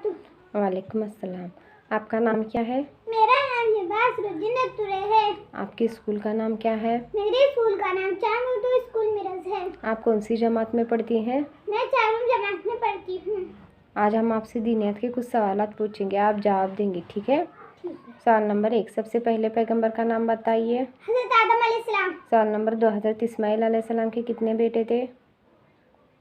وبرکاتہ۔ وعلیکم السلام۔ آپ کا نام کیا ہے؟ میرا نام ہباس الدین اترے ہے۔ آپ کے اسکول کا نام کیا ہے؟ میرے اسکول کا نام چاند اردو اسکول میرز ہے۔ آپ کون سی جماعت میں پڑھتی ہیں؟ میں 4ویں جماعت میں پڑھتی ہوں۔ آج ہم آپ سے دینیات کے کچھ سوالات پوچھیں گے، آپ جواب دیں گے، ٹھیک ہے؟ سوال نمبر 1، سب سے پہلے پیغمبر کا نام بتائیے۔ حضرت آدم علیہ السلام۔ سوال نمبر 2، حضرت اسماعیل علیہ السلام کے کتنے بیٹے تھے؟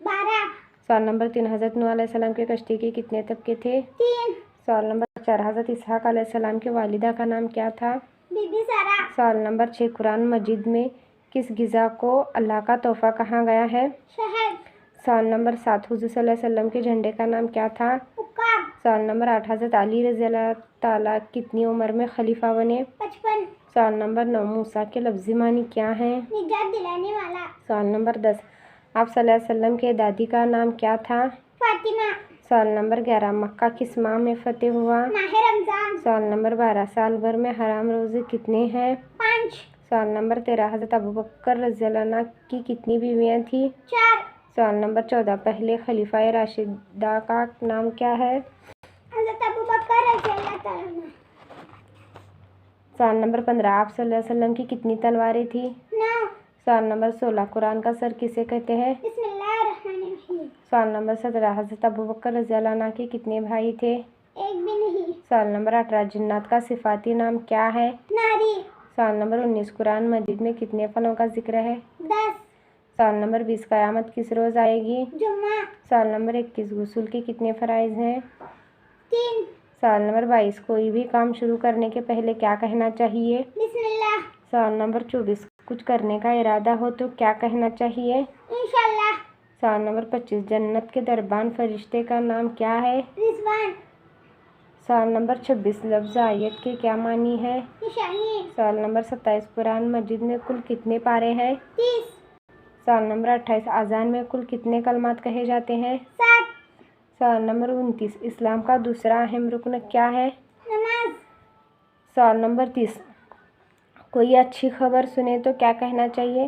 12۔ سوال نمبر 3، حضرت نوح علیہ السلام کے کشتی کے کتنے طبقے تھے؟ 3۔ سوال نمبر 4، حضرت اسحاق علیہ السلام کی والدہ کا نام کیا تھا؟ بی بی سارا۔ سوال نمبر 6، قرآن مجید میں کس غذا کو اللہ کا تحفہ کہا گیا ہے؟ شہد۔ سوال نمبر 7، حضور صلی اللہ علیہ وسلم کے جھنڈے کا نام کیا تھا؟ عقاب۔ سوال نمبر 8، حضرت علی رضی اللہ تعالیٰ کتنی عمر میں خلیفہ بنے؟ 55۔ سوال نمبر 9، موسیٰ کے لفظی معنی کیا ہیں؟ نجات دلانے والا۔ سوال نمبر 10، آپ صلی اللہ علیہ وسلم کے دادی کا نام کیا تھا؟ فاطمہ۔ سوال نمبر 11، مکہ کس ماہ میں فتح ہوا؟ ماہ رمضان۔ سوال نمبر 12، سال بھر میں حرام روزے کتنے ہیں؟ 5۔ سوال نمبر 13، حضرت ابوبکر رضی اللہ عنہ کی کتنی بیویاں تھیں؟ 4۔ سوال نمبر 14، پہلے خلیفہ راشدہ کا نام کیا ہے؟ حضرت ابوبکر رضی اللہ تعالیٰ عنہ۔ سوال نمبر 15، آپ صلی اللہ علیہ وسلم کی کتنی تلواریں تھیں؟ 9۔ سوال نمبر 16، قرآن کا سر کسے کہتے ہیں؟ بسم اللہ الرحمن الرحیم۔ سوال نمبر 17، حضرت ابوبکر رضی اللہ عنہ کے کتنے بھائی تھے؟ ایک بھی نہیں۔ سوال نمبر 18، جنات کا صفاتی نام کیا ہے؟ ناری۔ سوال نمبر 19، قرآن مجید میں کتنے فنوں کا ذکر ہے؟ 10۔ سوال نمبر 20، قیامت کس روز آئے گی؟ جمعہ۔ سوال نمبر 21، غسل کے کتنے فرائض ہیں؟ 3۔ سوال نمبر 22، کوئی بھی کام شروع کرنے کے پہلے کیا کہنا چاہیے؟ بسم اللہ۔ سوال نمبر 24، کچھ کرنے کا ارادہ ہو تو کیا کہنا چاہیے؟ انشاءاللہ۔ سوال نمبر 25، جنت کے دربان فرشتے کا نام کیا ہے؟ رضوان۔ سوال نمبر 26، لفظ آیت کے کیا معنی ہے؟ نشانی۔ سوال نمبر 27، قرآن مجید میں کل کتنے پارے ہیں؟ 30۔ سوال نمبر 28، اذان میں کل کتنے کلمات کہے جاتے ہیں؟ 7۔ سوال نمبر 29، اسلام کا دوسرا اہم رکن کیا ہے؟ نماز۔ سوال نمبر 30، کوئی اچھی خبر سنے تو کیا کہنا چاہیے؟